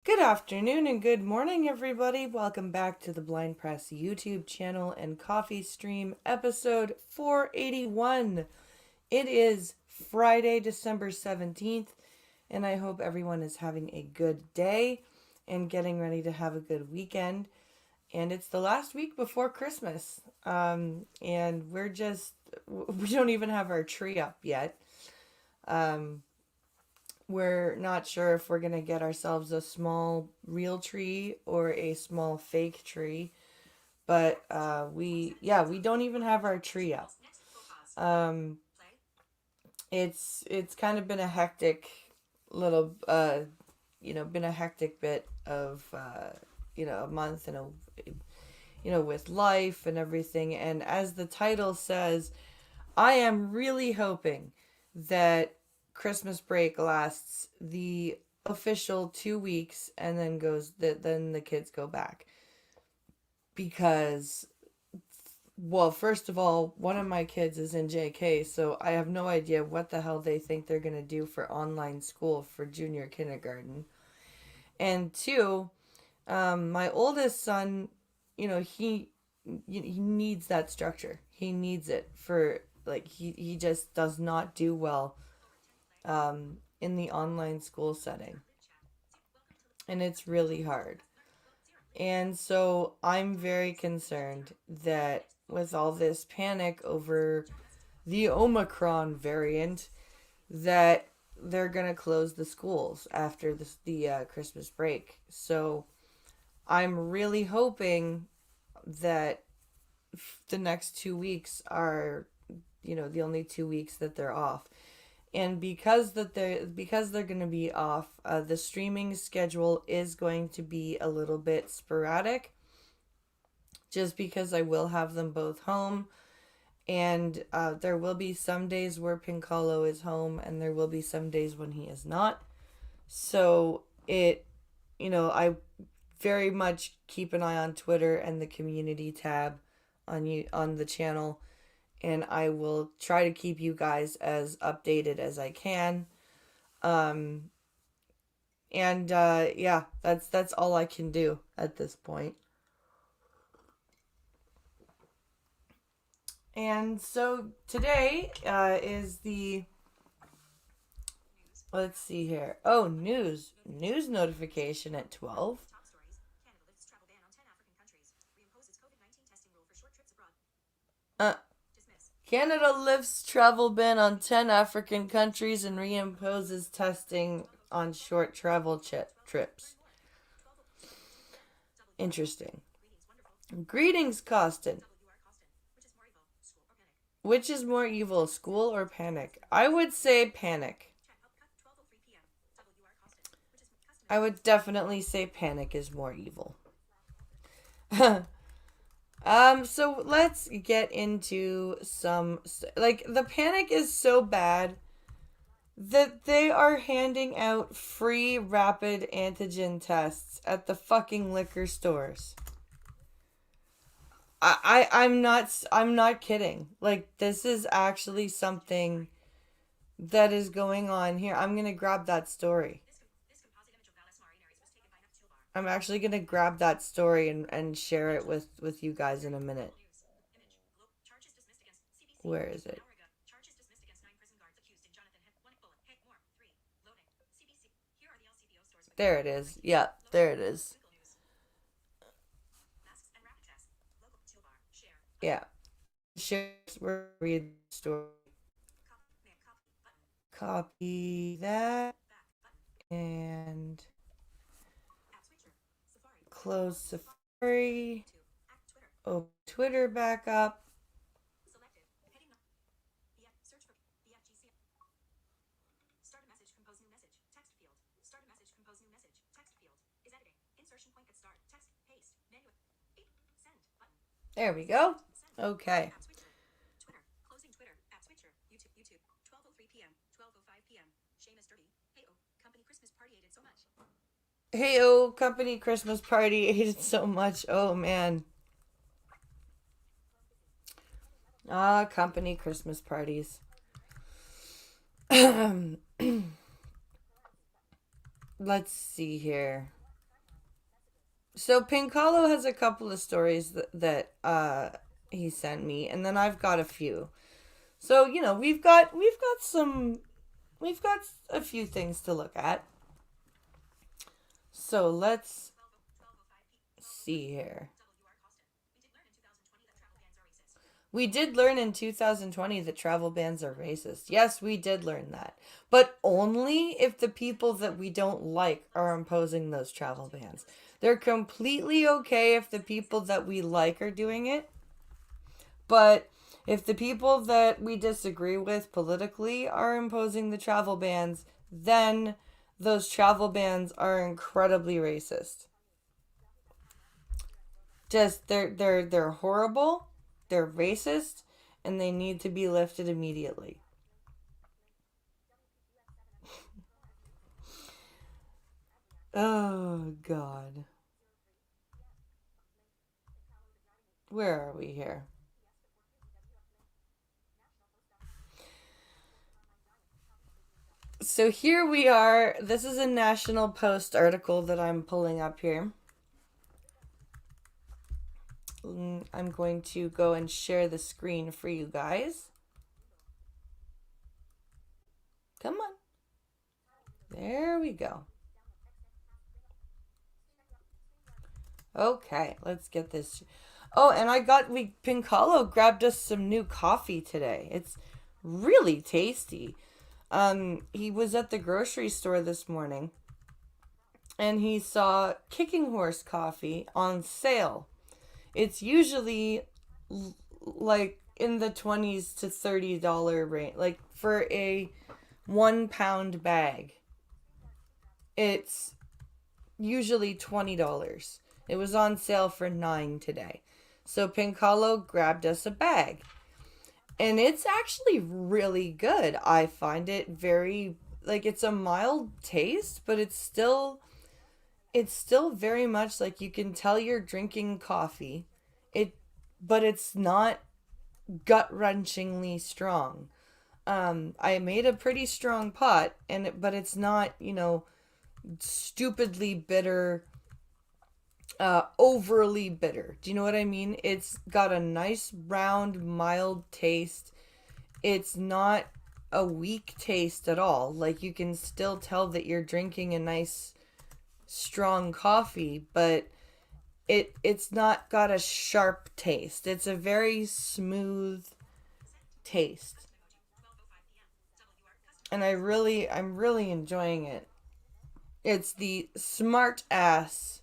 Good afternoon and good morning, everybody. Welcome back to the Blind Press YouTube channel and coffee stream, episode 481. It is Friday, December 17th, and I hope everyone is having a good day and getting ready to have a good weekend. And it's the last week before Christmas, and we don't even have our tree up yet. Um, we're not sure if we're going to get ourselves a small real tree or a small fake tree, but we don't even have our tree up. Um, it's kind of been a hectic little been a hectic bit of a month and a with life and everything. And as the title says, I am really hoping that Christmas break lasts the official 2 weeks and then the kids go back. Because, well, first of all, one of my kids is in JK, so I have no idea what the hell they think they're going to do for online school for junior kindergarten. And two, my oldest son, he needs that structure. He needs it for, like, he just does not do well in the online school setting, and it's really hard. And so I'm very concerned that with all this panic over the Omicron variant, that they're gonna close the schools after the Christmas break. So I'm really hoping that the next 2 weeks are, the only 2 weeks that they're off. And because they're going to be off, the streaming schedule is going to be a little bit sporadic, just because I will have them both home, and there will be some days where Pincolo is home, and there will be some days when he is not. So I very much keep an eye on Twitter and the community tab on the channel, and I will try to keep you guys as updated as I can. Um, and yeah, that's all I can do at this point. And so today is the, let's see here. Oh, news notification at 12. Uh, Canada lifts travel ban on 10 African countries and reimposes testing on short travel trips. Interesting. Greetings, Costin. Which is more evil, school or panic? I would say panic. I would definitely say panic is more evil. So let's get into some, like, the panic is so bad that they are handing out free rapid antigen tests at the fucking liquor stores. I'm not kidding. Like, this is actually something that is going on here. I'm gonna grab that story. I'm actually gonna grab that story and share it with you guys in a minute. Where is it? There it is. Yeah, there it is. Yeah. Share. Read the story. Copy that and close Safari. Open Twitter back up. There we go. Okay. Hey, oh, company Christmas party ate it so much. Oh, man. Ah, company Christmas parties. Let's see here. So Pinkalo has a couple of stories that he sent me, and then I've got a few. So we've got a few things to look at. So let's see here. We did learn in 2020 that travel bans are racist. Yes, we did learn that. But only if the people that we don't like are imposing those travel bans. They're completely okay if the people that we like are doing it. But if the people that we disagree with politically are imposing the travel bans, then those travel bans are incredibly racist. Just they're horrible, they're racist, and they need to be lifted immediately. Oh god. Where are we here? So here we are. This is a National Post article that I'm pulling up here. I'm going to go and share the screen for you guys. Come on. There we go. Okay, let's get this. Oh, and we Pincalo grabbed us some new coffee today. It's really tasty. He was at the grocery store this morning and he saw Kicking Horse coffee on sale. It's usually like in the 20s to $30 range, like for a 1 pound bag. It's usually $20. It was on sale for 9 today. So Pincalo grabbed us a bag. And it's actually really good. I find it very like it's a mild taste, but it's still very much like you can tell you're drinking coffee. It but it's not gut-wrenchingly strong. I made a pretty strong pot but it's not, stupidly bitter, overly bitter. Do you know what I mean? It's got a nice round mild taste. It's not a weak taste at all. Like you can still tell that you're drinking a nice strong coffee, but it's not got a sharp taste. It's a very smooth taste. And I'm really enjoying it. It's the smart ass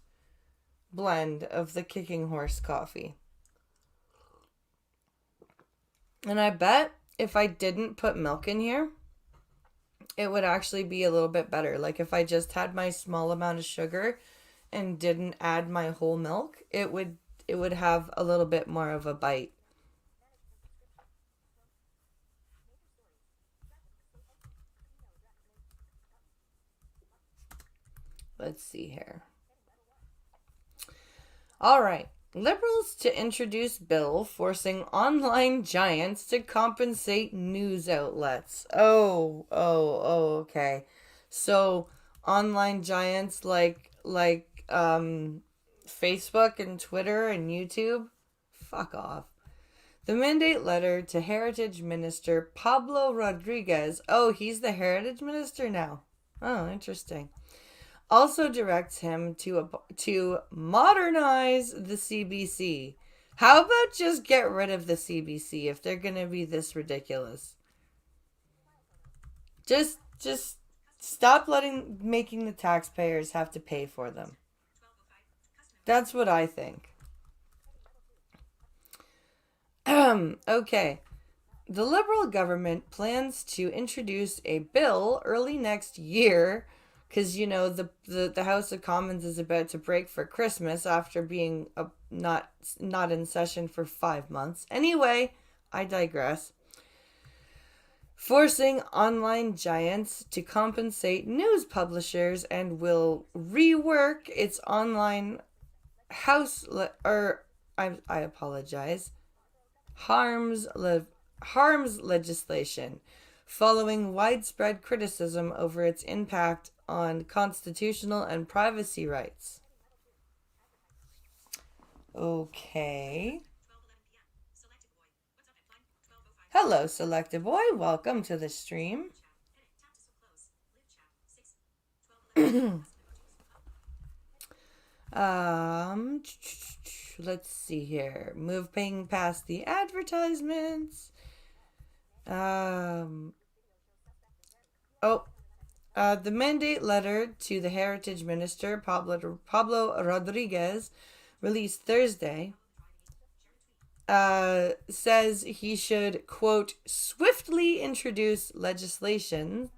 blend of the Kicking Horse coffee. And I bet if I didn't put milk in here, it would actually be a little bit better. Like if I just had my small amount of sugar and didn't add my whole milk, it would have a little bit more of a bite. Let's see here. All right. Liberals to introduce bill forcing online giants to compensate news outlets. Okay. So online giants like Facebook and Twitter and YouTube, fuck off. The mandate letter to Heritage Minister Pablo Rodriguez. Oh, he's the Heritage Minister now. Oh, interesting. Also directs him to modernize the CBC. How about just get rid of the CBC if they're going to be this ridiculous? Just stop making the taxpayers have to pay for them. That's what I think. Okay. The Liberal government plans to introduce a bill early next year because the House of Commons is about to break for Christmas after being not in session for 5 months. Anyway, I digress. Forcing online giants to compensate news publishers and will rework its online I apologize, harms harms legislation following widespread criticism over its impact on constitutional and privacy rights. Okay. Hello, Selected Boy. Welcome to the stream. um, let's see here. Moving past the advertisements. Um, oh, the mandate letter to the Heritage Minister, Pablo Rodriguez, released Thursday, says he should, quote, swiftly introduce legislation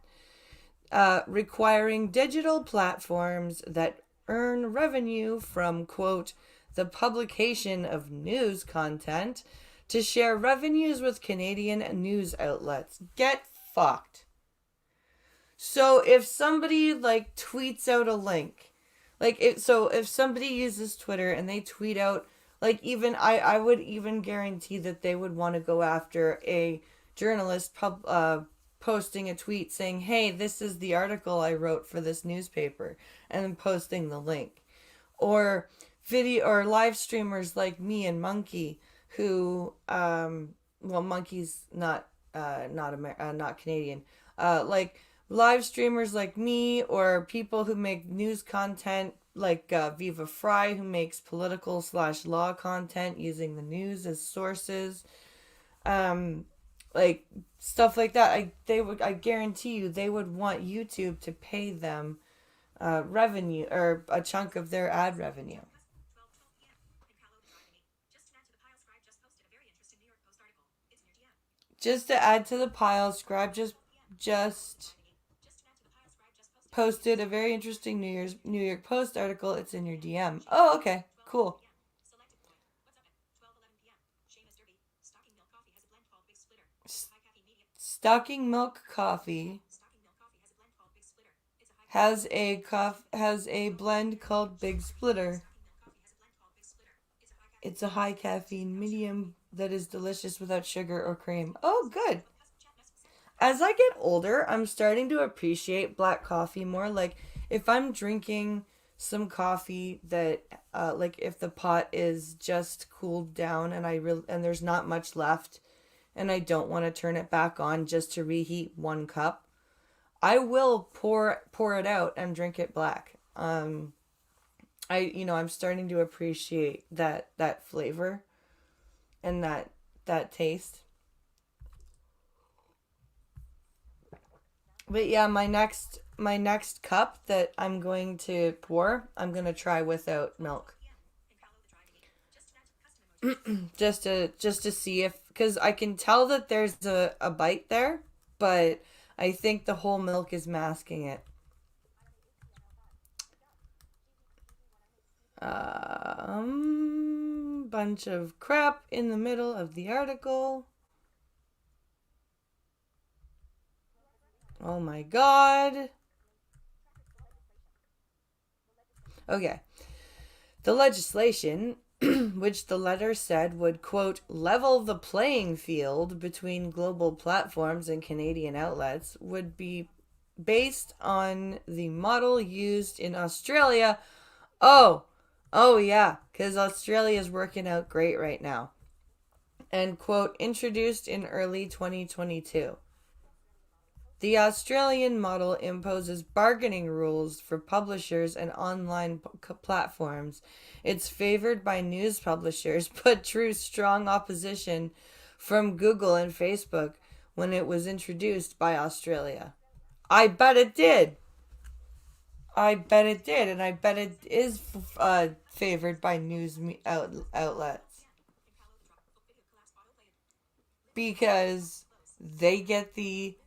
requiring digital platforms that earn revenue from, quote, the publication of news content to share revenues with Canadian news outlets. Get fucked. So if somebody like tweets out a link, if somebody uses Twitter and they tweet out, like, even I would even guarantee that they would want to go after a journalist posting a tweet saying, "Hey, this is the article I wrote for this newspaper," and then posting the link. Or video or live streamers like me and Monkey, who Monkey's not Canadian. Like live streamers like me, or people who make news content like Viva Fry, who makes political / law content using the news as sources. Like stuff like that. I guarantee you they would want YouTube to pay them revenue, or a chunk of their ad revenue. Just to add to the pile, Scribe just posted a very interesting New York Post article. It's in your DM. Oh, okay, cool. Stocking Milk Coffee has a blend called Big Splitter. It's a high caffeine medium that is delicious without sugar or cream. Oh, good. As I get older, I'm starting to appreciate black coffee more. Like, if I'm drinking some coffee that, like, if the pot is just cooled down and and there's not much left, and I don't want to turn it back on just to reheat one cup, I will pour it out and drink it black. I'm starting to appreciate that flavor and that taste. But yeah, my next cup that I'm going to pour, I'm going to try without milk. Just to see if, cuz I can tell that there's a bite there, but I think the whole milk is masking it. Bunch of crap in the middle of the article. Oh my god. Okay. The legislation, which the letter said would, quote, level the playing field between global platforms and Canadian outlets, would be based on the model used in Australia. Oh, oh yeah, because Australia is working out great right now. And, quote, introduced in early 2022. The Australian model imposes bargaining rules for publishers and online platforms. It's favored by news publishers, but drew strong opposition from Google and Facebook when it was introduced by Australia. I bet it did. I bet it did, and I bet it is favored by news outlets because they get the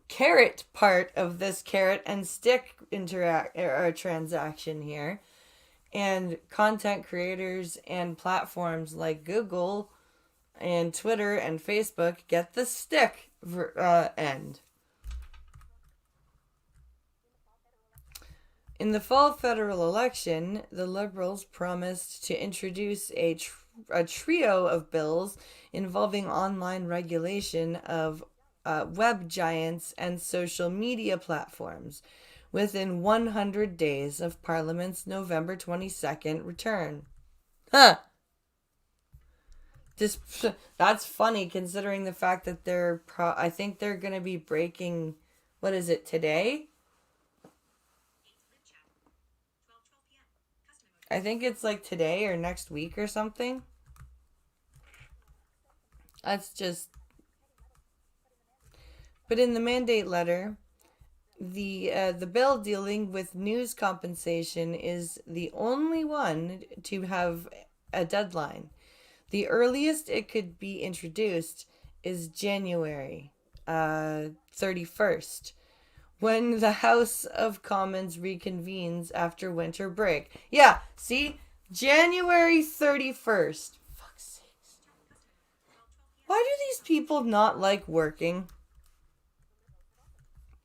carrot part of this carrot and stick transaction here, and content creators and platforms like Google and Twitter and Facebook get the stick end. In the fall federal election, the Liberals promised to introduce a trio of bills involving online regulation of web giants and social media platforms within 100 days of Parliament's November 22nd return. Huh. Just that's funny considering the fact that I think they're going to be breaking, what is it, today? I think it's like today or next week or something. That's just But in the mandate letter, the bill dealing with news compensation is the only one to have a deadline. The earliest it could be introduced is January 31st, when the House of Commons reconvenes after winter break. Yeah, see? January 31st. Fuck's sakes. Why do these people not like working?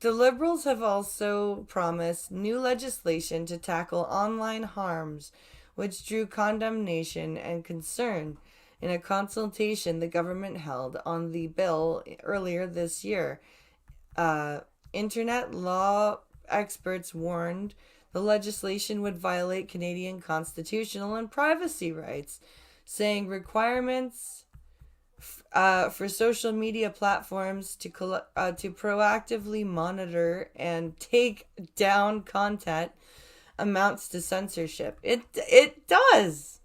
The Liberals have also promised new legislation to tackle online harms, which drew condemnation and concern in a consultation the government held on the bill earlier this year. Uh, Internet law experts warned the legislation would violate Canadian constitutional and privacy rights, saying requirements for social media platforms to proactively monitor and take down content amounts to censorship. It does.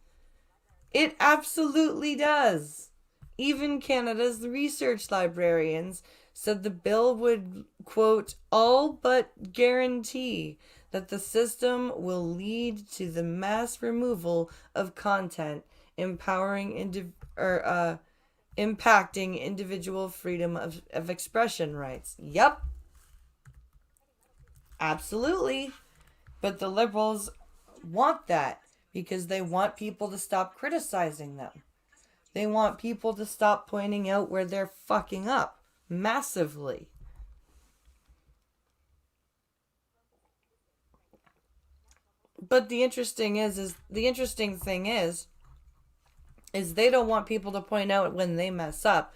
It absolutely does. Even Canada's research librarians said the bill would, quote, all but guarantee that the system will lead to the mass removal of content empowering impacting individual freedom of expression rights. Yep, absolutely. But the Liberals want that because they want people to stop criticizing them. They want people to stop pointing out where they're fucking up massively. But the interesting thing is they don't want people to point out when they mess up.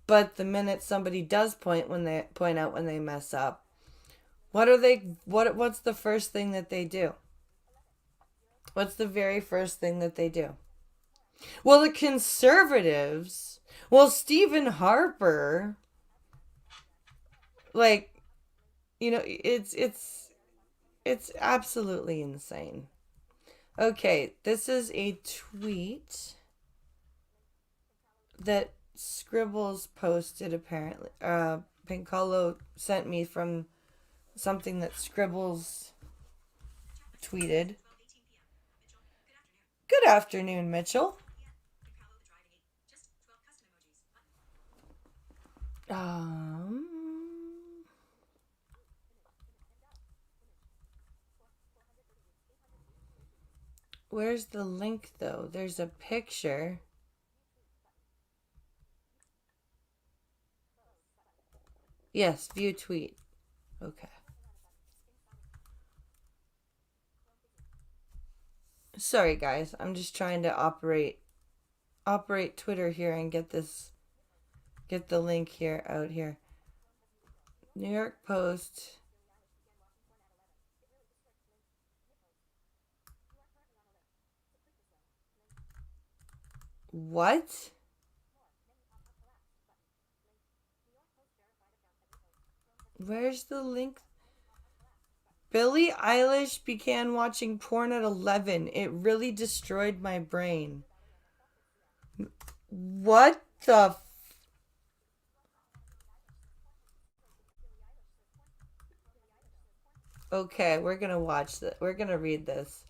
But the minute somebody does point out when they mess up, what's the first thing that they do? What's the very first thing that they do? Well, the conservatives, Stephen Harper, like, it's absolutely insane. Okay, this is a tweet that Scribbles posted apparently. Pincolo sent me from something that Scribbles tweeted. Good afternoon, Mitchell. Um, where's the link though? There's a picture. Yes, view tweet. Okay. Sorry guys, I'm just trying to operate Twitter here and get the link here out here. New York Post. What? Where's the link? Billie Eilish began watching porn at 11. It really destroyed my brain. What the Okay, we're gonna watch that. We're gonna read this.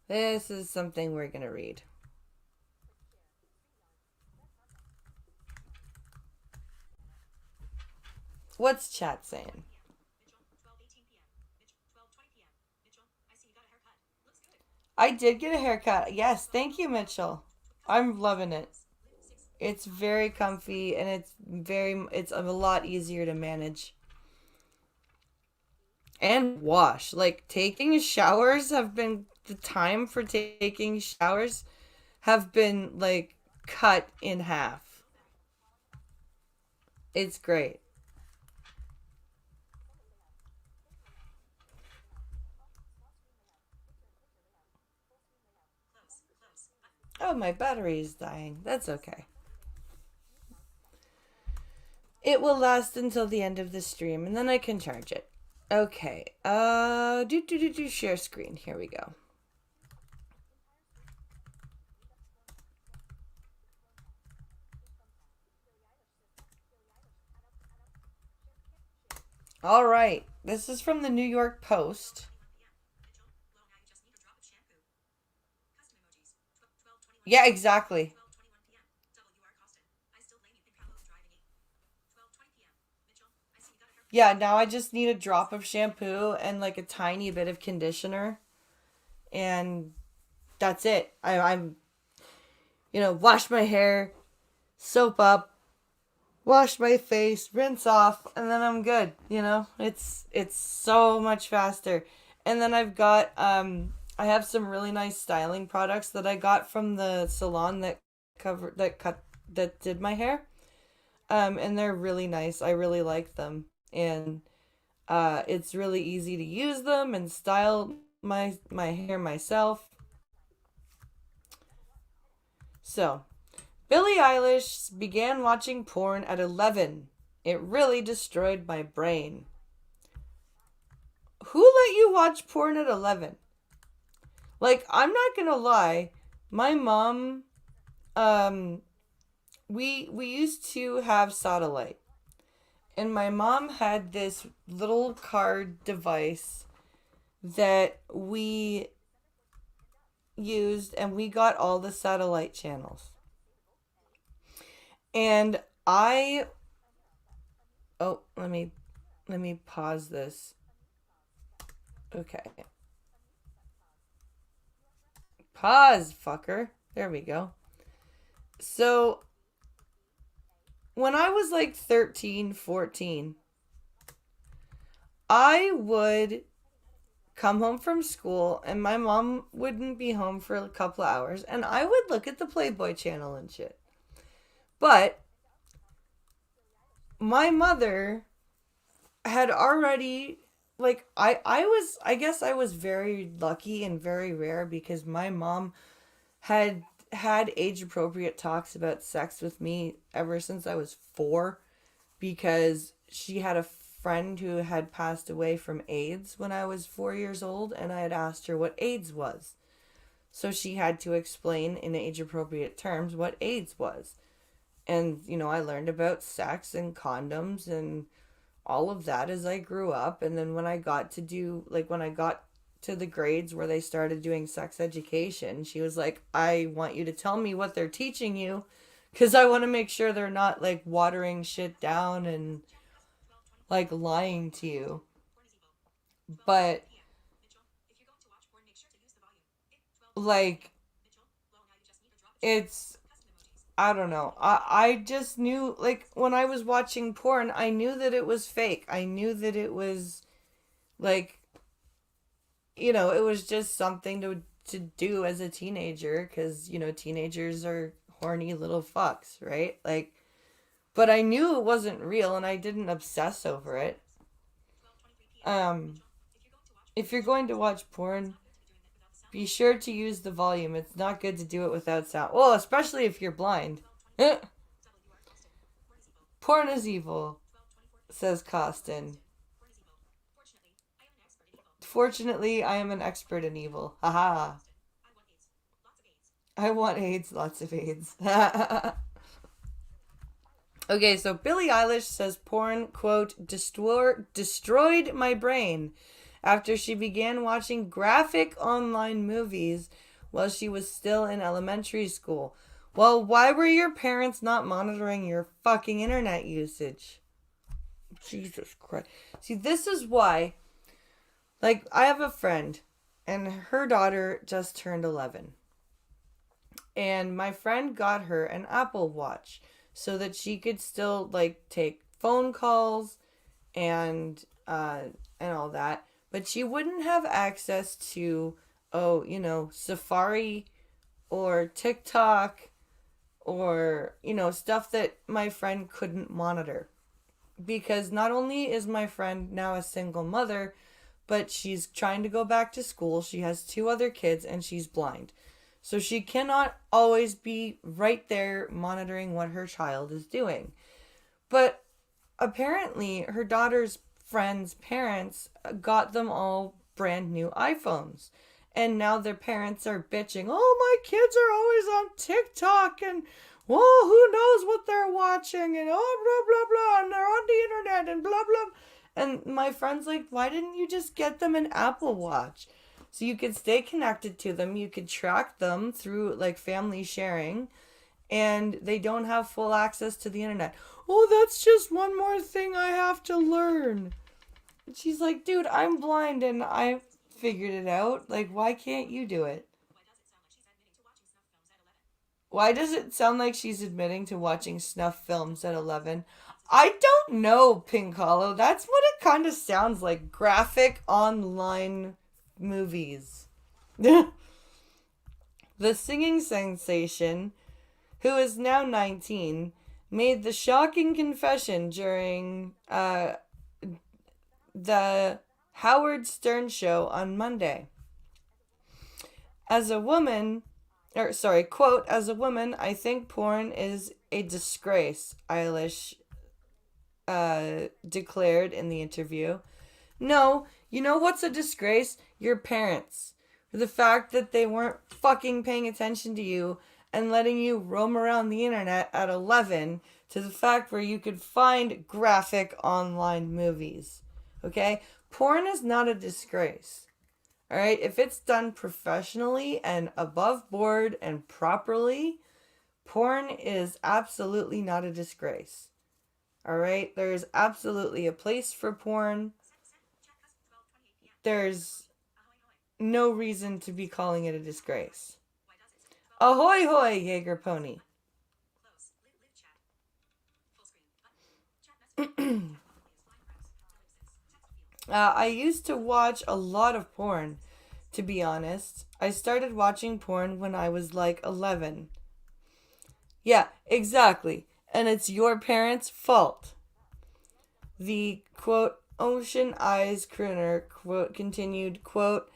This is something we're gonna read. What's chat saying? I did get a haircut. Yes, thank you, Mitchell. I'm loving it. It's very comfy and it's a lot easier to manage and wash. Like taking showers have been the time for taking showers have been like cut in half. It's great. Oh, my battery is dying. That's okay. It will last until the end of the stream, and then I can charge it. Okay. Do share screen. Here we go. All right. This is from the New York Post. Yeah, exactly. Yeah, now I just need a drop of shampoo and like a tiny bit of conditioner, and that's it. I'm, wash my hair, soap up, wash my face, rinse off, and then I'm good. It's so much faster. And then I have some really nice styling products that I got from the salon that did my hair. And they're really nice. I really like them. And it's really easy to use them and style my hair myself. So, Billie Eilish began watching porn at 11. It really destroyed my brain. Who let you watch porn at 11? Like, I'm not gonna lie, my mom, um, we used to have satellite, and my mom had this little card device that we used, and we got all the satellite channels. And I oh, let me pause this. Okay. Pause, fucker. There we go. So, when I was like 13, 14, I would come home from school and my mom wouldn't be home for a couple of hours and I would look at the Playboy channel and shit. But my mother had already, like, I guess I was very lucky and very rare because my mom had age appropriate talks about sex with me ever since I was 4, because she had a friend who had passed away from AIDS when I was 4 years old, and I had asked her what AIDS was. So she had to explain in age appropriate terms what AIDS was. And, I learned about sex and condoms and all of that as I grew up. And then when I got to the grades where they started doing sex education, she was like, I want you to tell me what they're teaching you because I want to make sure they're not like watering shit down and like lying to you. But like, it's, I don't know. I just knew, like, when I was watching porn, I knew that it was fake. I knew that it was like, it was just something to do as a teenager because, teenagers are horny little fucks, right? Like, but I knew it wasn't real and I didn't obsess over it. Um, if you're going to watch porn, be sure to use the volume. It's not good to do it without sound. Well, especially if you're blind. Porn is evil, says Costin. Fortunately, I am an expert in evil. Haha. I want AIDS, lots of AIDS. Okay, so Billie Eilish says porn, quote, destroyed my brain after she began watching graphic online movies while she was still in elementary school. Well, why were your parents not monitoring your fucking internet usage? Jesus Christ. See, this is why, like, I have a friend, and her daughter just turned 11. And my friend got her an Apple Watch so that she could still like take phone calls and all that, but she wouldn't have access to Safari or TikTok or stuff that my friend couldn't monitor, because not only is my friend now a single mother, but she's trying to go back to school. She has 2 other kids and she's blind. So she cannot always be right there monitoring what her child is doing. But apparently, her daughter's friends' parents got them all brand new iPhones. And now their parents are bitching, oh, my kids are always on TikTok and, whoa, who knows what they're watching and oh, blah, blah, blah, and they're on the internet and blah, blah. And my friend's like, why didn't you just get them an Apple Watch? So you could stay connected to them, you could track them through like family sharing, and they don't have full access to the internet. Oh, that's just one more thing I have to learn. And she's like, dude, I'm blind and I figured it out. Like, why can't you do it? Why does it sound like she's admitting to watching snuff films at 11? I don't know, Pink Hollow. That's what it kind of sounds like. Graphic online movies. The singing sensation, who is now 19, made the shocking confession during the Howard Stern show on Monday. As a woman, quote, as a woman, I think porn is a disgrace, Eilish declared in the interview. No, you know what's a disgrace? Your parents. For the fact that they weren't fucking paying attention to you and letting you roam around the internet at 11, to the fact where you could find graphic online movies. Okay? Porn is not a disgrace. Alright? If it's done professionally and above board and properly, porn is absolutely not a disgrace. Alright? There's absolutely a place for porn. There's no reason to be calling it a disgrace. Ahoy hoy, Jaeger Pony. I used to watch a lot of porn, to be honest. I started watching porn when I was like 11. Yeah, exactly. And it's your parents' fault. The, quote, Ocean Eyes crooner, quote, continued, quote,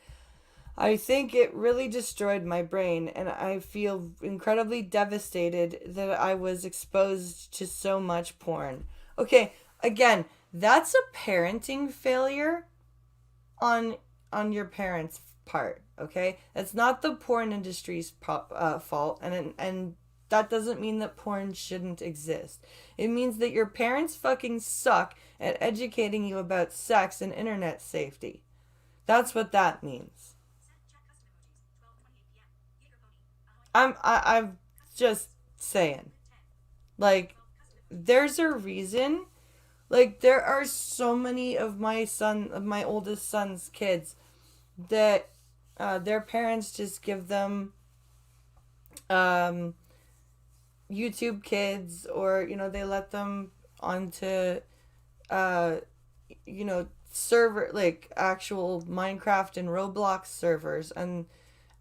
I think it really destroyed my brain, and I feel incredibly devastated that I was exposed to so much porn. Okay, again, that's a parenting failure on your parents' part, okay? That's not the porn industry's fault, and that doesn't mean that porn shouldn't exist. It means that your parents fucking suck at educating you about sex and internet safety. That's what that means. I'm just saying. Like, there's a reason. Like, there are so many of my oldest son's kids that their parents just give them YouTube Kids, or they let them onto server, like actual Minecraft and Roblox servers,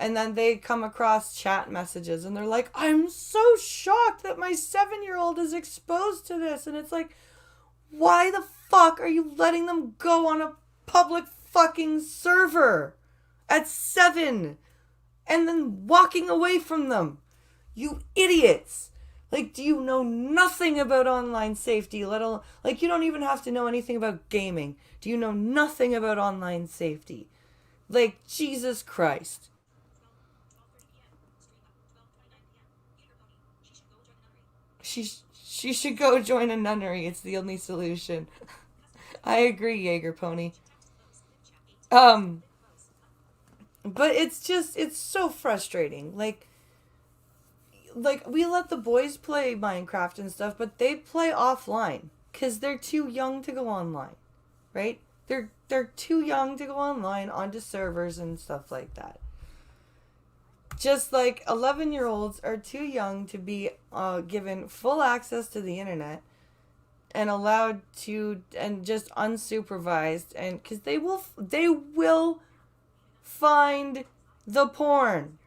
and then they come across chat messages and they're like, I'm so shocked that my 7-year-old is exposed to this. And it's like, why the fuck are you letting them go on a public fucking server at 7 and then walking away from them? You idiots. Like, do you know nothing about online safety? Let alone, like, you don't even have to know anything about gaming. Do you know nothing about online safety? Like, Jesus Christ. She should go join a nunnery. It's the only solution. I agree, Jaeger Pony. Um, but it's so frustrating. Like we let the boys play Minecraft and stuff, but they play offline because they're too young to go online, right? They're too young to go online onto servers and stuff like that. Just like 11-year-olds are too young to be given full access to the internet and allowed to, and just unsupervised, and because they will find the porn.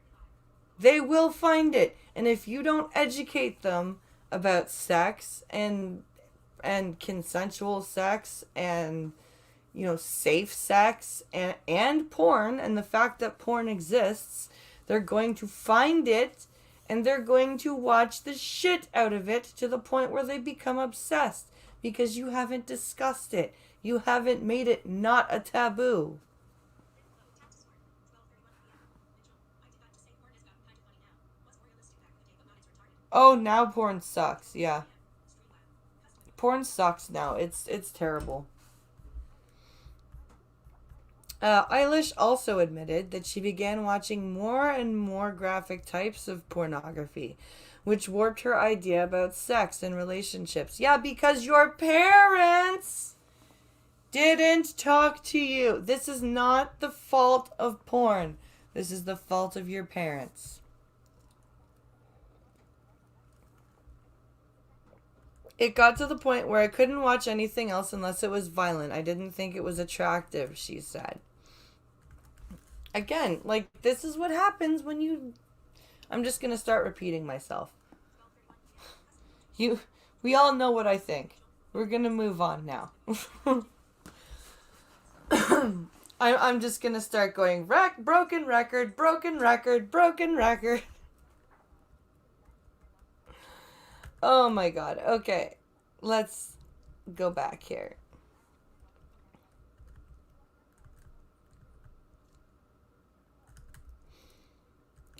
They will find it. And if you don't educate them about sex and consensual sex and safe sex and porn and the fact that porn exists, They're going to find it and they're going to watch the shit out of it to the point where they become obsessed because you haven't discussed it. You haven't made it not a taboo. Oh, now porn sucks. Yeah. Porn sucks now. It's terrible. Eilish also admitted that she began watching more and more graphic types of pornography, which warped her idea about sex and relationships. Yeah, because your parents didn't talk to you. This is not the fault of porn. This is the fault of your parents. It got to the point where I couldn't watch anything else unless it was violent. I didn't think it was attractive, she said. Again, like, this is what happens when you. I'm just gonna start repeating myself. You. We all know what I think. We're gonna move on now. I'm just gonna start going broken record, broken record, broken record. Oh my god. Okay. Let's go back here.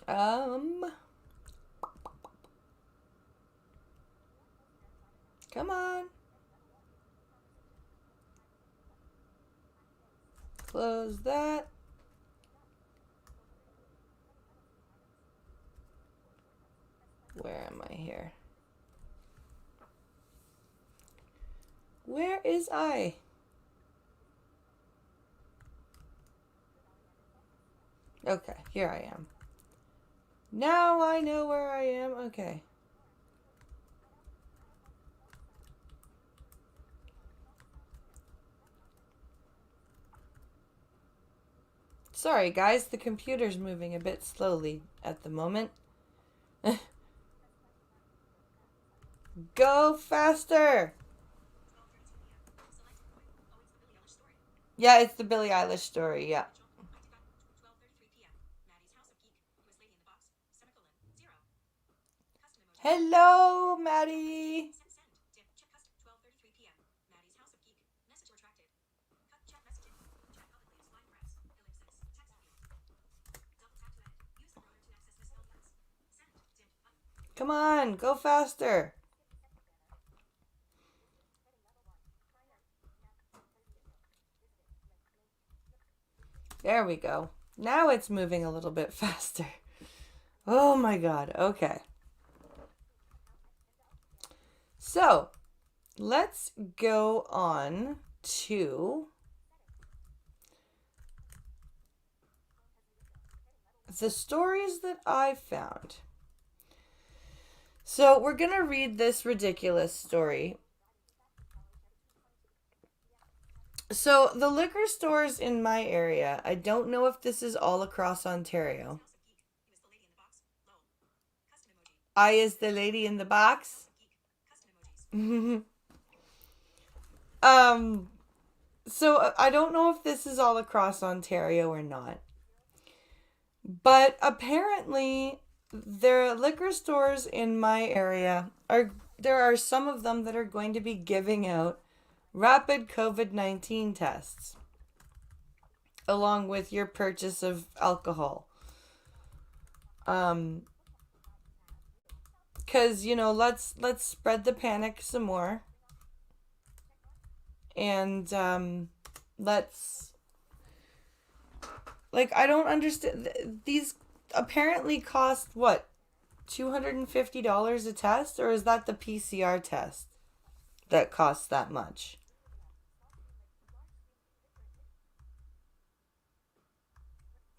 Come on. Close that. Where am I here? Where is I? Okay, here I am. Now I know where I am. Okay. Sorry, guys, the computer's moving a bit slowly at the moment. Go faster! Yeah, it's the Billie Eilish story, yeah. Hello, Maddie! Come on, go faster! There we go. Now it's moving a little bit faster. Oh my god, okay. So, let's go on to the stories that I found. So, we're going to read this ridiculous story. So, the liquor stores in my area, I don't know if this is all across Ontario. I is the lady in the box. So I don't know if this is all across Ontario or not. But apparently the liquor stores in my area there are some of them that are going to be giving out rapid COVID-19 tests along with your purchase of alcohol. Cuz let's spread the panic some more. And let's I don't understand. These apparently cost what, $250 a test, or is that the PCR test that costs that much?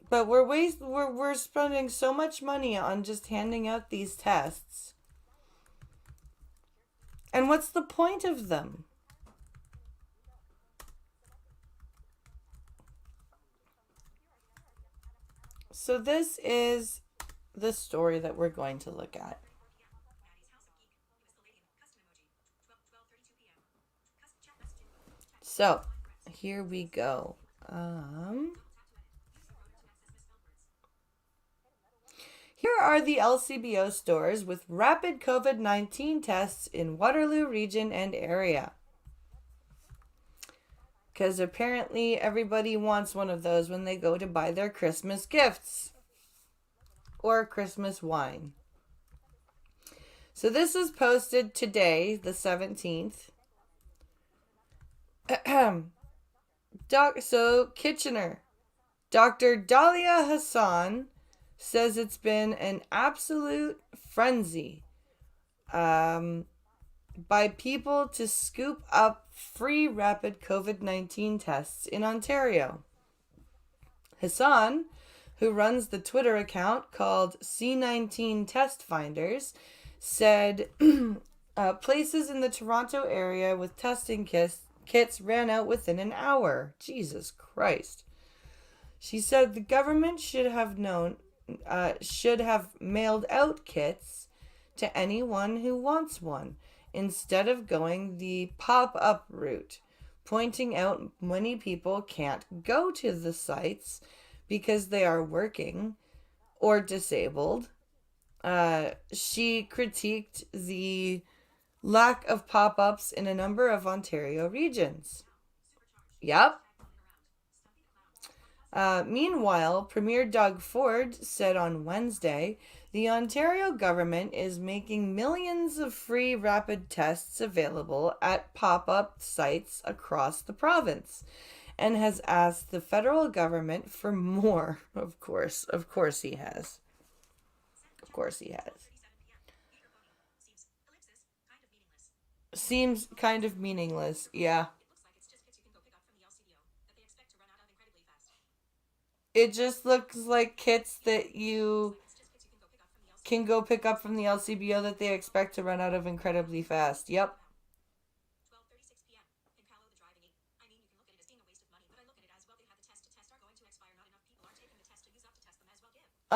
But we're spending so much money on just handing out these tests. And what's the point of them? So this is the story that we're going to look at. So, here we go. Here are the LCBO stores with rapid COVID-19 tests in Waterloo region and area. Because apparently everybody wants one of those when they go to buy their Christmas gifts or Christmas wine. So this was posted today, the 17th. So Kitchener. Dr. Dalia Hassan says it's been an absolute frenzy by people to scoop up free rapid COVID-19 tests in Ontario. Hassan, who runs the Twitter account called C19 Test Finders, said places in the Toronto area with testing kits ran out within an hour. Jesus Christ. She said the government should have mailed out kits to anyone who wants one, instead of going the pop-up route, pointing out many people can't go to the sites because they are working or disabled. She critiqued the lack of pop-ups in a number of Ontario regions. Yep. Meanwhile, Premier Doug Ford said on Wednesday the Ontario government is making millions of free rapid tests available at pop-up sites across the province and has asked the federal government for more. Of course he has. Of course he has. Seems kind of meaningless, yeah. It just looks like kits that you can go pick up from the LCBO that they expect to run out of incredibly fast. Yep.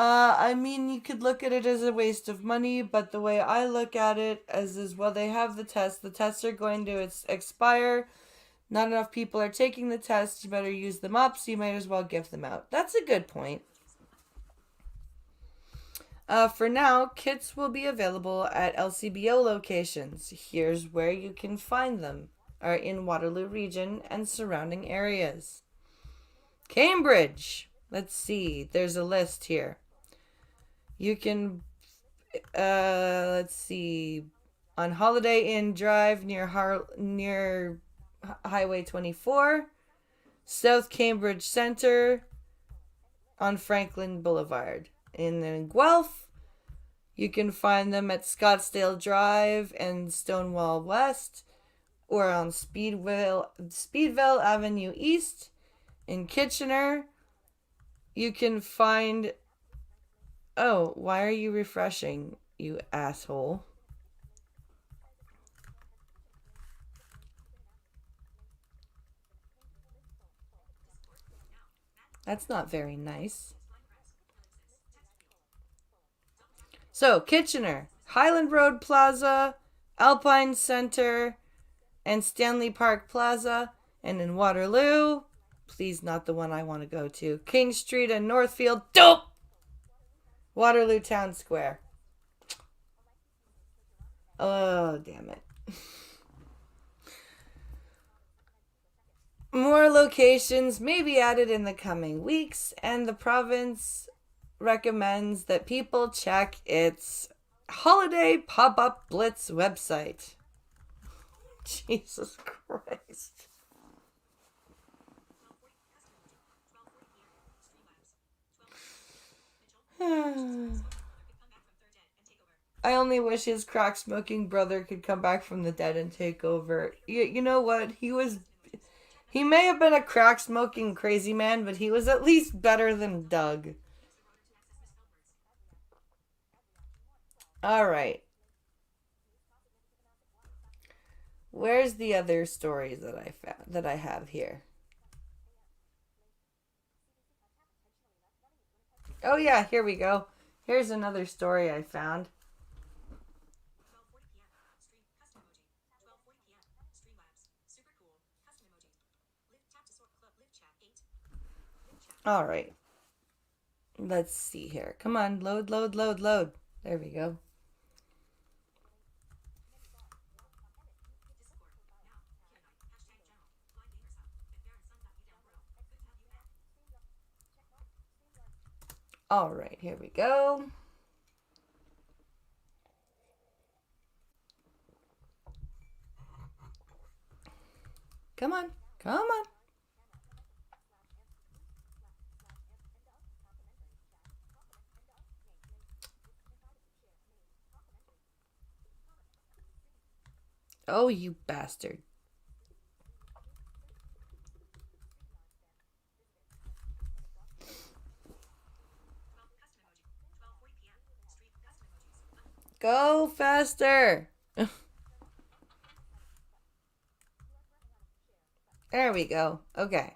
I mean, you could look at it as a waste of money, but the way I look at it is well, they have the test. The tests are going to expire. Not enough people are taking the test. You better use them up, so you might as well give them out. That's a good point. For now, kits will be available at LCBO locations. Here's where you can find them. Are in Waterloo region and surrounding areas. Cambridge. Let's see. There's a list here. You can, let's see, on Holiday Inn Drive near Highway 24, South Cambridge Center on Franklin Boulevard. And then in Guelph, you can find them at Scottsdale Drive and Stonewall West, or on Speedville Avenue East. In Kitchener, you can find... Oh, why are you refreshing, you asshole? That's not very nice. So, Kitchener, Highland Road Plaza, Alpine Center, and Stanley Park Plaza. And in Waterloo, please not the one I want to go to, King Street and Northfield. Dope! Waterloo Town Square. Oh, damn it. More locations may be added in the coming weeks, and the province recommends that people check its Holiday Pop-Up Blitz website. Jesus Christ. I only wish his crack smoking brother could come back from the dead and take over. You know what? He may have been a crack smoking crazy man, but he was at least better than Doug. All right. Where's the other stories that I have here? Oh yeah, here we go. Here's another story I found. All right. Let's see here. Come on, load, load, load, load. There we go. All right, here we go. Come on, come on. Oh, you bastard. Go faster. There we go. Okay.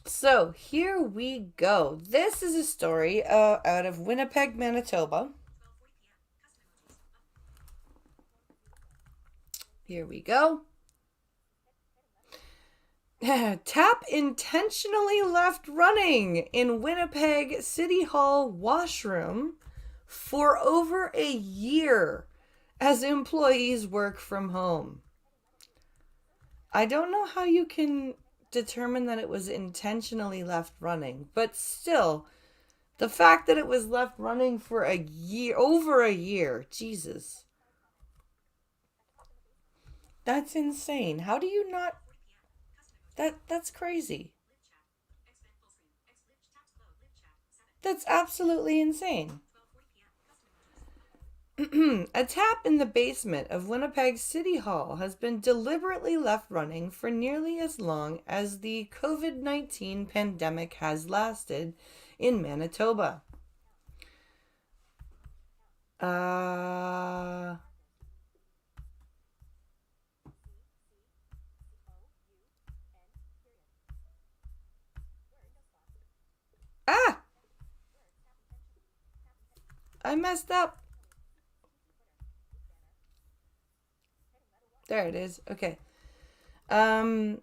So here we go. This is a story out of Winnipeg, Manitoba. Here we go. Tap intentionally left running in Winnipeg City Hall washroom for over a year as employees work from home. I don't know how you can determine that it was intentionally left running, but still, the fact that it was left running for a year, over a year, Jesus. That's insane. How do you not that's crazy. That's absolutely insane. A tap in the basement of Winnipeg City Hall has been deliberately left running for nearly as long as the COVID-19 pandemic has lasted in Manitoba. Uh. Ah! I messed up. There it is. Okay. Um.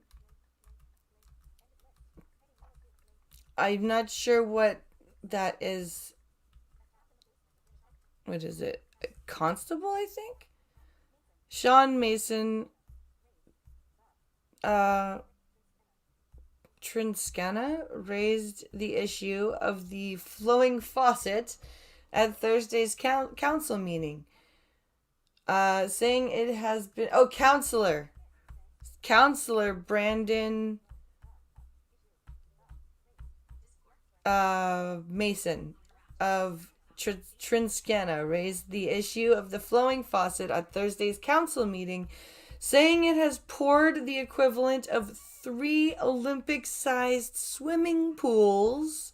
I'm not sure what that is. What is it? A constable, I think? Sean Mason, uh, Trinskana raised the issue of the flowing faucet at Thursday's council meeting, saying it has been. Oh, Counselor Brandon Mason of Trinskana raised the issue of the flowing faucet at Thursday's council meeting, saying it has poured the equivalent of 3 Olympic-sized swimming pools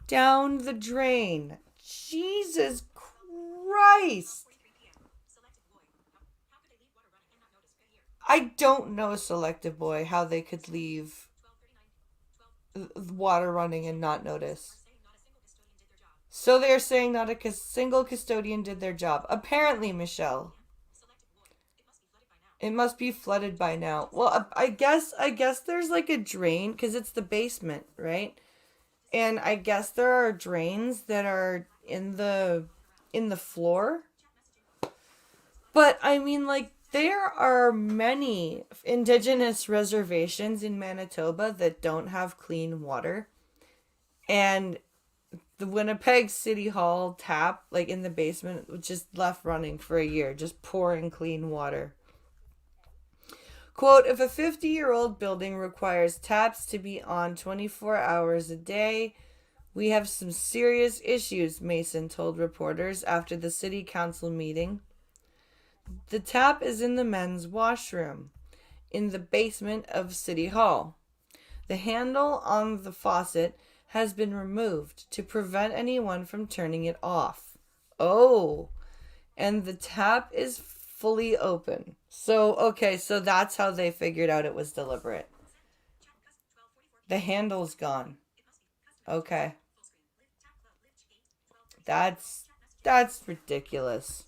down the drain. Jesus Christ! I don't know, Selective Boy, how they could leave water running and not notice. So they're saying not a single custodian did their job. Apparently, Michelle. It must be flooded by now. Well, I guess there's like a drain because it's the basement, right? And I guess there are drains that are in the floor. But I mean, like, there are many indigenous reservations in Manitoba that don't have clean water. And the Winnipeg City Hall tap, like in the basement, was just left running for a year, just pouring clean water. Quote, if a 50-year-old building requires taps to be on 24 hours a day, we have some serious issues, Mason told reporters after the city council meeting. The tap is in the men's washroom in the basement of City Hall. The handle on the faucet has been removed to prevent anyone from turning it off. Oh, and the tap is fully open. So, okay, so that's how they figured out it was deliberate. The handle's gone. Okay. That's ridiculous.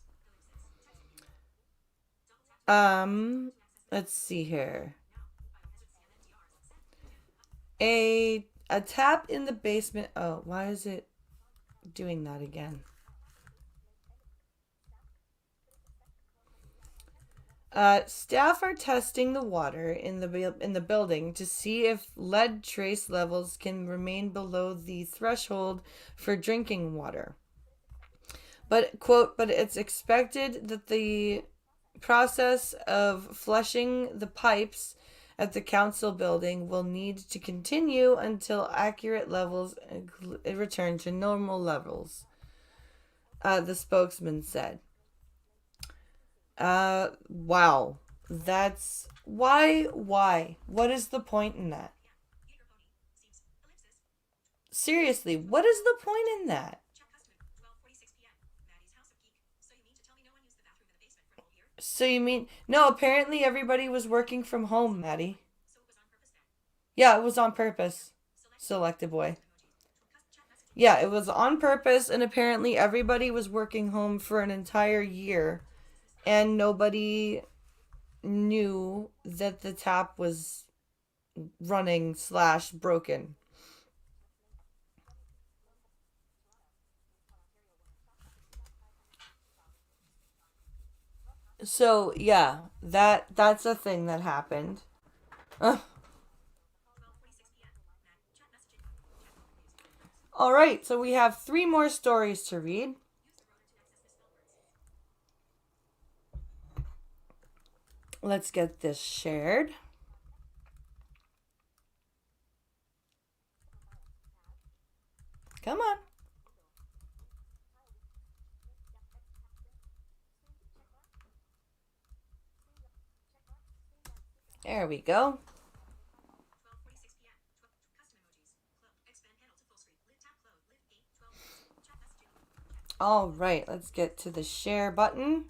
Um, let's see here. A tap in the basement. Oh, why is it doing that again? Staff are testing the water in the building to see if lead trace levels can remain below the threshold for drinking water. But it's expected that the process of flushing the pipes at the council building will need to continue until accurate levels return to normal levels, the spokesman said. Wow. That's why? Why? What is the point in that? Seriously, what is the point in that? So you mean no? Apparently, everybody was working from home, Maddie. Yeah, it was on purpose. Selected boy. Yeah, it was on purpose, and apparently everybody was working home for an entire year, and nobody knew that the tap was running slash broken. So yeah, that's a thing that happened. All right, so we have three more stories to read. Let's get this shared. Come on. There we go. All right, let's get to the share button.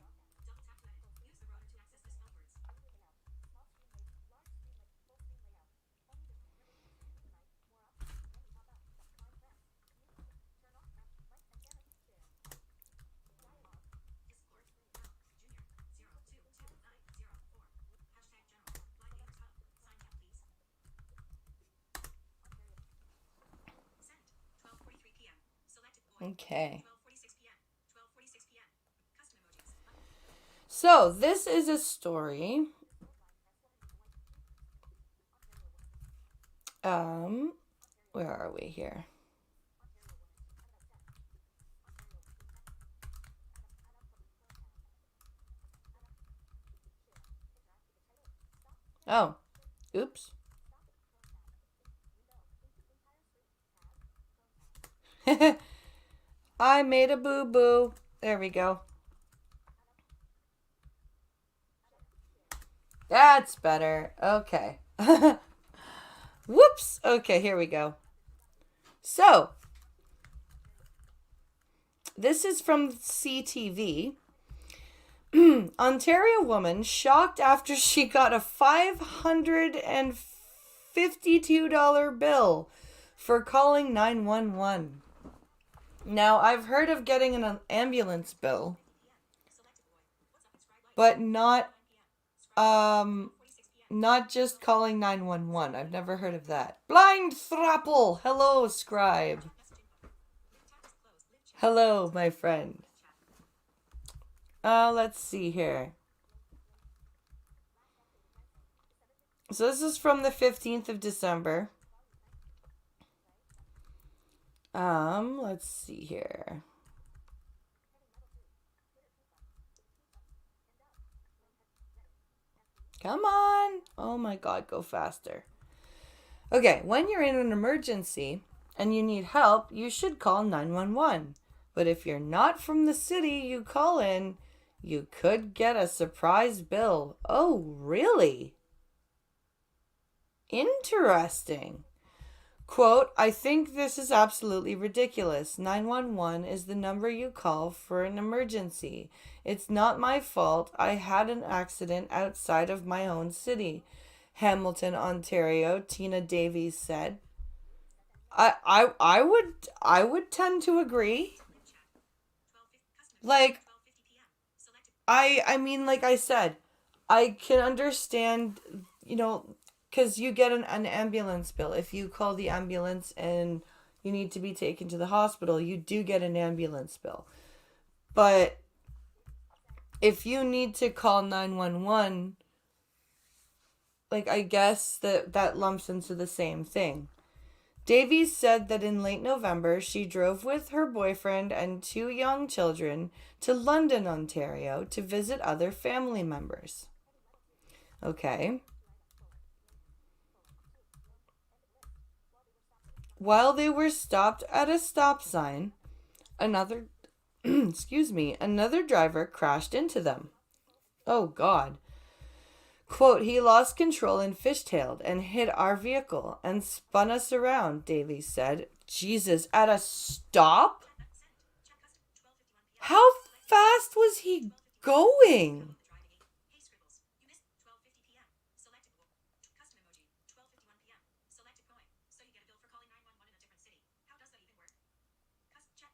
Okay. So, this is a story. Um, where are we here? Oh, oops. I made a boo boo. There we go. That's better. Okay. Whoops. Okay, here we go. So, this is from CTV. Ontario woman shocked after she got a $552 bill for calling 911. Now, I've heard of getting an ambulance bill, but um not just calling 911. I've never heard of that. Blind thrapple. Hello, scribe. Hello, my friend. Let's see here. So this is from the 15th of December. Let's see here. Come on. Oh my god, go faster. Okay, when you're in an emergency and you need help, you should call 911. But if you're not from the city you call in, you could get a surprise bill. Oh, really? Interesting. Quote, I think this is absolutely ridiculous. 911 is the number you call for an emergency. It's not my fault. I had an accident outside of my own city. Hamilton, Ontario, Tina Davies said. I would tend to agree. Like I mean like I said, I can understand, you know, because you get an ambulance bill. If you call the ambulance and you need to be taken to the hospital, you do get an ambulance bill. But if you need to call 911, like, I guess that lumps into the same thing. Davies said that in late November, she drove with her boyfriend and two young children to London, Ontario to visit other family members. Okay. While they were stopped at a stop sign, another another driver crashed into them. Oh god. Quote, he lost control and fishtailed and hit our vehicle and spun us around, Davies said. Jesus, at a stop? How fast was he going?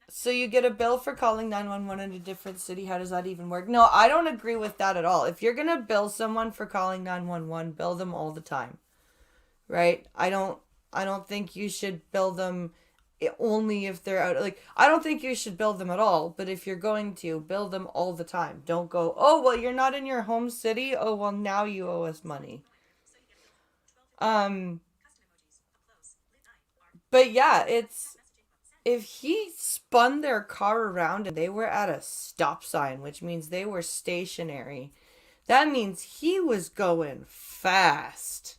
So you get a bill for calling 911 in a different city. How does that even work? No, I don't agree with that at all. If you're going to bill someone for calling 911, bill them all the time. Right? I don't think you should bill them only if they're out. Like, I don't think you should bill them at all, but if you're going to, bill them all the time. Don't go, "Oh, well, you're not in your home city. Oh, well, now you owe us money." Um but yeah, it's if he spun their car around and they were at a stop sign, which means they were stationary, that means he was going fast.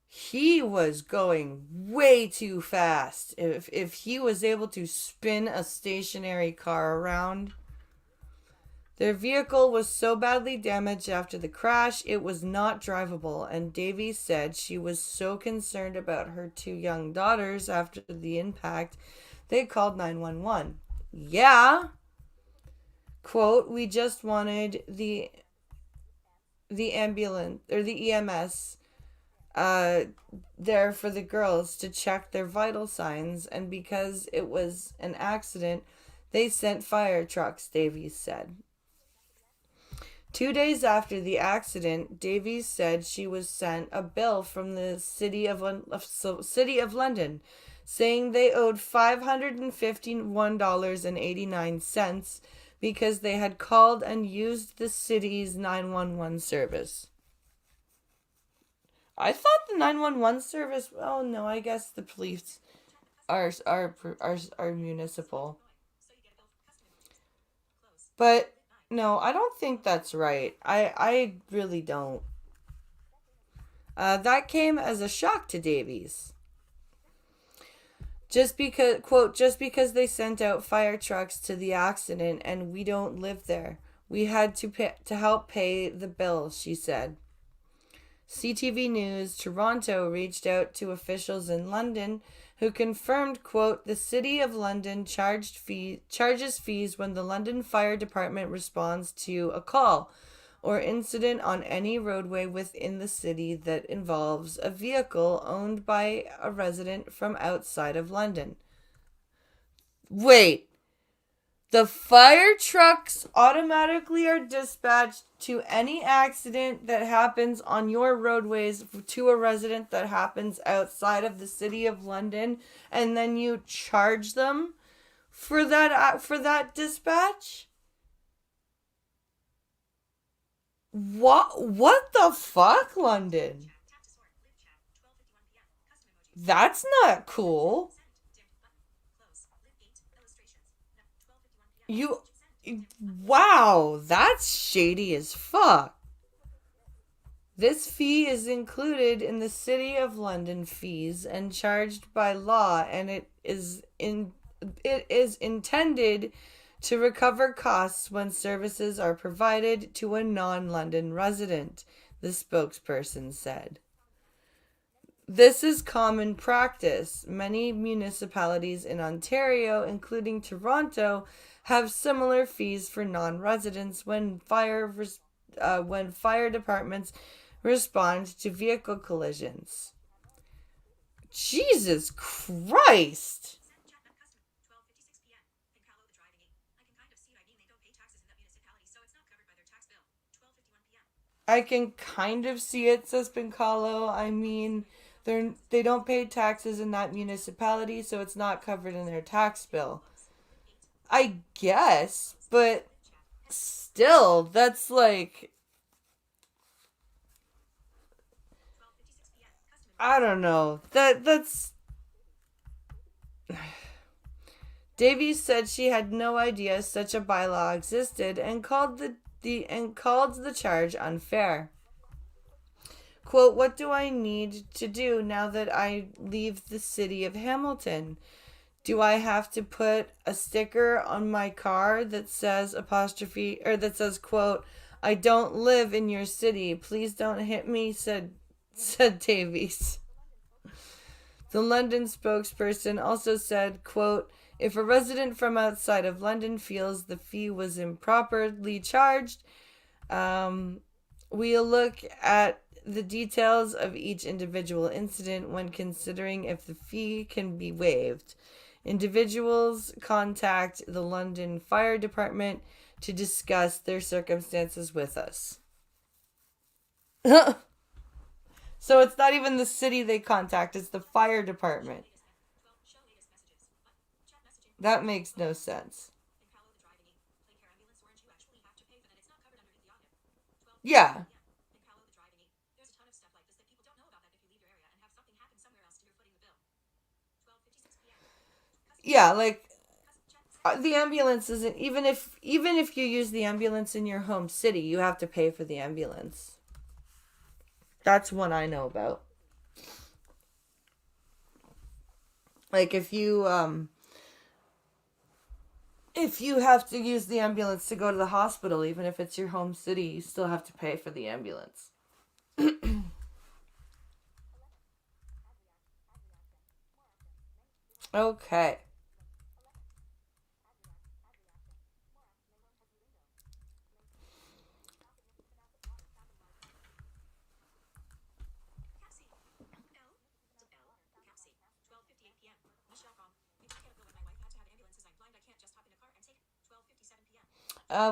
He was going way too fast. If he was able to spin a stationary car around, their vehicle was so badly damaged after the crash, it was not drivable, and Davies said she was so concerned about her two young daughters after the impact, they called 911. Yeah. Quote, we just wanted the ambulance or the EMS there for the girls to check their vital signs, and because it was an accident, they sent fire trucks, Davies said. 2 days after the accident, Davies said she was sent a bill from the City of London saying they owed $551.89 because they had called and used the city's 911 service. I thought the 911 service, oh no, I guess the police are municipal. But no, I don't think that's right. I really don't. That came as a shock to Davies. Just because, quote, just because they sent out fire trucks to the accident and we don't live there, we had to help pay the bill, she said. CTV News Toronto reached out to officials in London who confirmed, quote, the City of London charges fees when the London Fire Department responds to a call or incident on any roadway within the city that involves a vehicle owned by a resident from outside of London. Wait, the fire trucks automatically are dispatched to any accident that happens on your roadways to a resident that happens outside of the City of London, and then you charge them for that dispatch? What the fuck, London? That's not cool. You Wow, that's shady as fuck. This fee is included in the City of London fees and charged by law, and it is intended to recover costs when services are provided to a non-London resident, the spokesperson said. This is common practice. Many municipalities in Ontario, including Toronto, have similar fees for non-residents when fire departments respond to vehicle collisions. Jesus Christ! I can kind of see it, says Pincalo. I mean, they don't pay taxes in that municipality, so it's not covered in their tax bill. I guess, but still, that's like, I don't know. That's Davies said she had no idea such a bylaw existed and called the charge unfair. Quote, what do I need to do now that I leave the city of Hamilton? Do I have to put a sticker on my car that says apostrophe or that says quote, I don't live in your city. Please don't hit me, said Davies. The London spokesperson also said, quote, if a resident from outside of London feels the fee was improperly charged, we'll look at the details of each individual incident when considering if the fee can be waived. Individuals contact the London Fire Department to discuss their circumstances with us. So it's not even the city they contact, it's the fire department. That makes no sense. Yeah. Yeah, like the ambulance isn't even if you use the ambulance in your home city, you have to pay for the ambulance. That's one I know about. Like if you have to use the ambulance to go to the hospital, even if it's your home city, you still have to pay for the ambulance. Okay.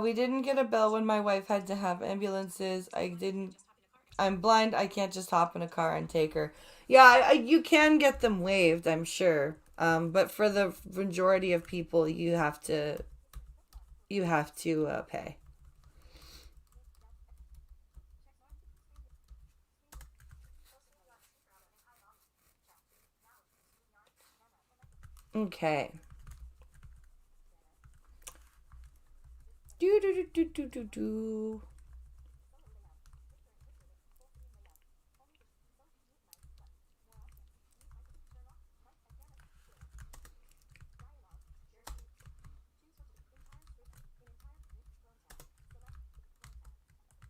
We didn't get a bell when my wife had to have ambulances. I didn't. I'm blind. I can't just hop in a car and take her. Yeah, you can get them waived, I'm sure. But for the majority of people, you have to pay. Okay. Do do do do do do do.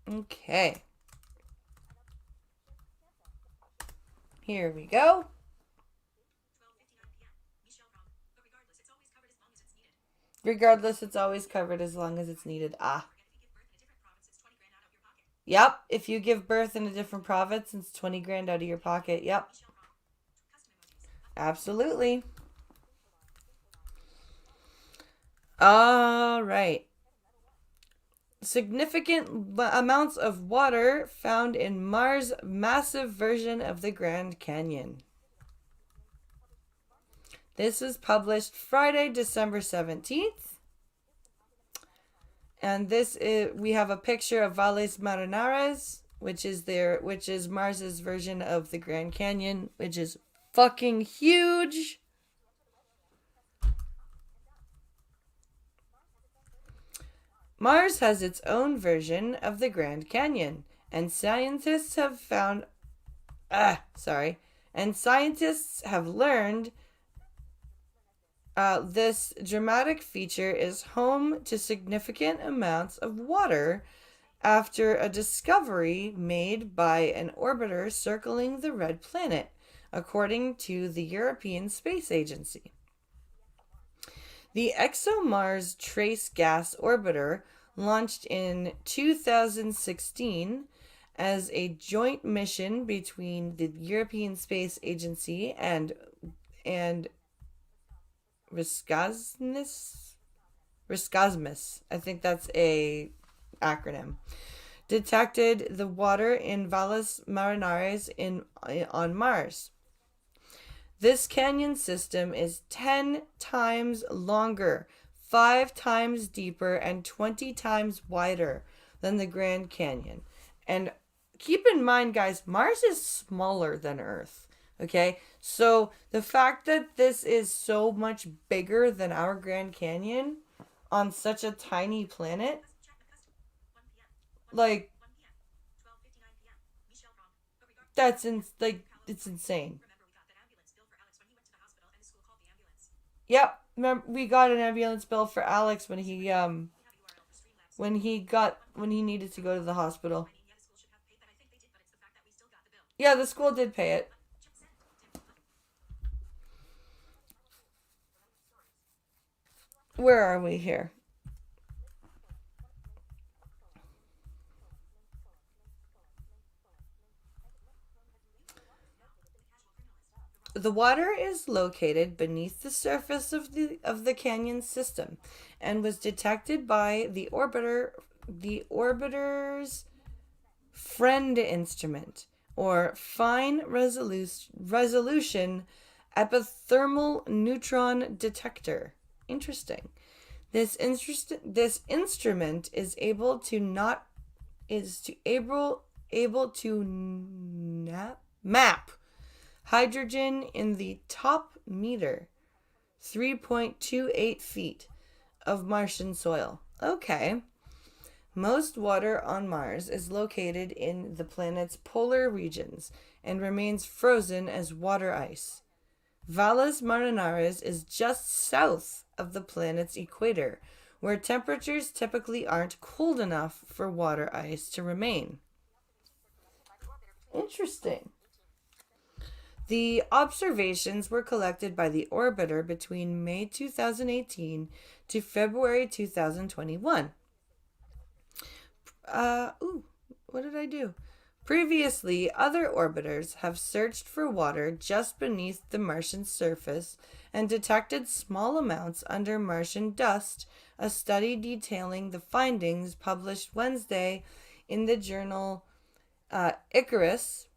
Okay. Here we go. Regardless, it's always covered as long as it's needed. Ah. Yep. If you give birth in a different province, it's 20 grand out of your pocket. Yep. Absolutely. All right. Significant amounts of water found in Mars' massive version of the Grand Canyon. This was published Friday, December 17th. And we have a picture of Valles Marineris, which is Mars's version of the Grand Canyon, which is fucking huge. Mars has its own version of the Grand Canyon, and scientists have found and scientists have learned this dramatic feature is home to significant amounts of water after a discovery made by an orbiter circling the red planet, according to the European Space Agency. The ExoMars Trace Gas Orbiter, launched in 2016 as a joint mission between the European Space Agency and Riskasmus. I think that's a acronym. detected the water in Valles Marineris on Mars. This canyon system is 10 times longer, 5 times deeper, and 20 times wider than the Grand Canyon. And keep in mind, guys, Mars is smaller than Earth. Okay? So the fact that this is so much bigger than our Grand Canyon on such a tiny planet, like, it's insane. Yep, remember we got an ambulance bill for Alex when he needed to go to the hospital. Yeah, the school did pay it. Where are we here? The water is located beneath the surface of the canyon system and was detected by the orbiter's friend instrument, or fine resolution epithermal neutron detector. Interesting. This instrument is able to map hydrogen in the top meter, 3.28 feet of Martian soil. Okay. Most water on Mars is located in the planet's polar regions and remains frozen as water ice. Valles Marineris is just south of the planet's equator, where temperatures typically aren't cold enough for water ice to remain. Interesting. The observations were collected by the orbiter between May 2018 to February 2021. What did I do? Previously, other orbiters have searched for water just beneath the Martian surface and detected small amounts under Martian dust, a study detailing the findings published Wednesday in the journal Icarus,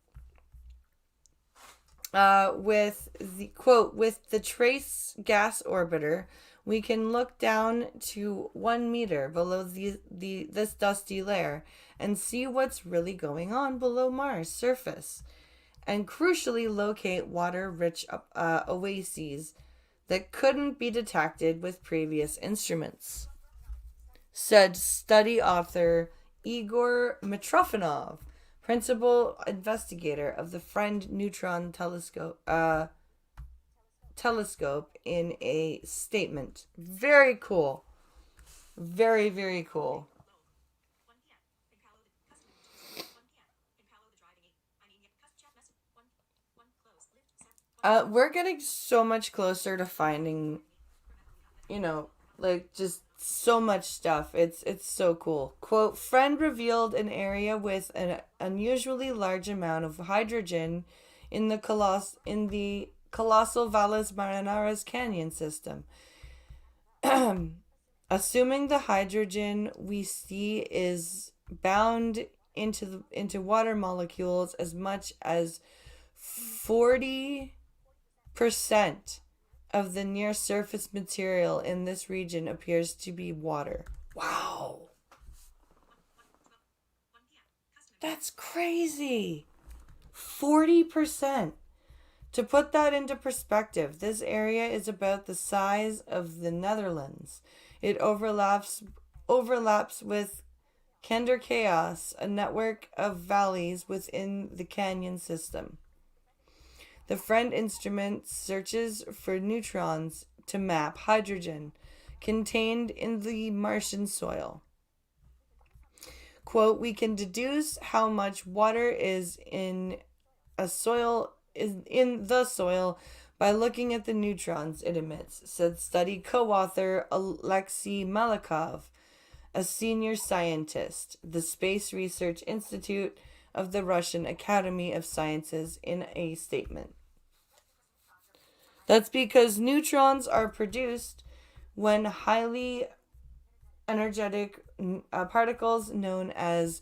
with the quote, with the trace gas orbiter, we can look down to 1 meter below this dusty layer and see what's really going on below Mars' surface, and crucially locate water-rich oases that couldn't be detected with previous instruments, said study author Igor Mitrofanov, principal investigator of the Friend Neutron telescope in a statement. Very cool. Very, very cool. We're getting so much closer to finding, you know, like just so much stuff. It's so cool. Quote, friend revealed an area with an unusually large amount of hydrogen in the colossal Valles Marineris canyon system. Assuming the hydrogen we see is bound into water molecules, as much as 40% of the near surface material in this region appears to be water. Wow. That's crazy. 40%. To put that into perspective, this area is about the size of the Netherlands. It overlaps with Kinder Chaos, a network of valleys within the canyon system. The Friend instrument searches for neutrons to map hydrogen contained in the Martian soil. Quote, we can deduce how much water is in the soil by looking at the neutrons it emits, said study co-author Alexei Malakov, a senior scientist, the Space Research Institute of the Russian Academy of Sciences, in a statement. That's because neutrons are produced when highly energetic particles known as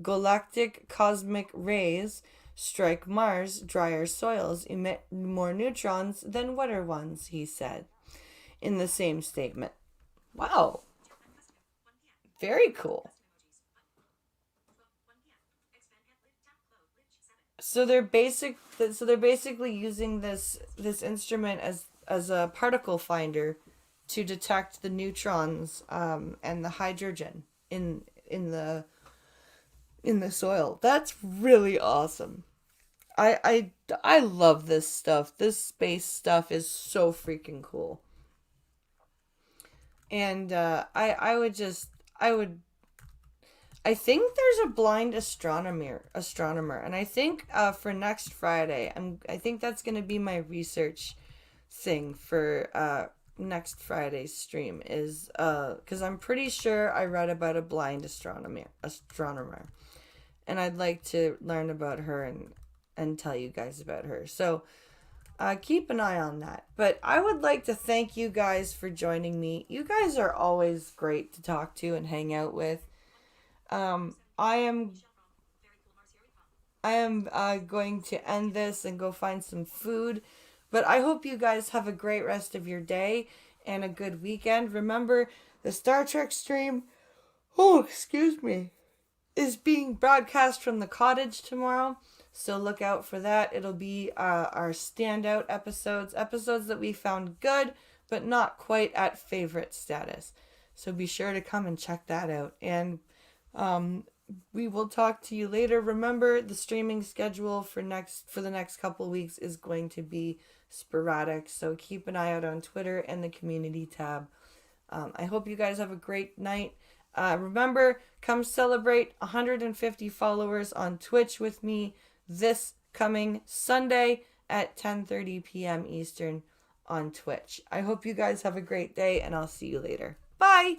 galactic cosmic rays strike Mars' drier soils, emit more neutrons than wetter ones, he said in the same statement. Wow, very cool. So they're basically using this instrument as a particle finder to detect the neutrons and the hydrogen in the soil. That's really awesome. I love this stuff. This space stuff is so freaking cool. And I would I think there's a blind astronomer, and I think for next Friday, I think that's gonna be my research thing for next Friday's stream is because I'm pretty sure I read about a blind astronomer, and I'd like to learn about her and tell you guys about her. So keep an eye on that. But I would like to thank you guys for joining me. You guys are always great to talk to and hang out with. I am going to end this and go find some food. But I hope you guys have a great rest of your day and a good weekend. Remember, the Star Trek stream, oh, excuse me, is being broadcast from the cottage tomorrow. So look out for that. It'll be our standout episodes that we found good, but not quite at favorite status. So be sure to come and check that out. And we will talk to you later. Remember, the streaming schedule for the next couple weeks is going to be sporadic. So keep an eye out on Twitter and the community tab. I hope you guys have a great night. Remember, come celebrate 150 followers on Twitch with me this coming Sunday at 10:30 p.m. Eastern on Twitch. I hope you guys have a great day, and I'll see you later. Bye!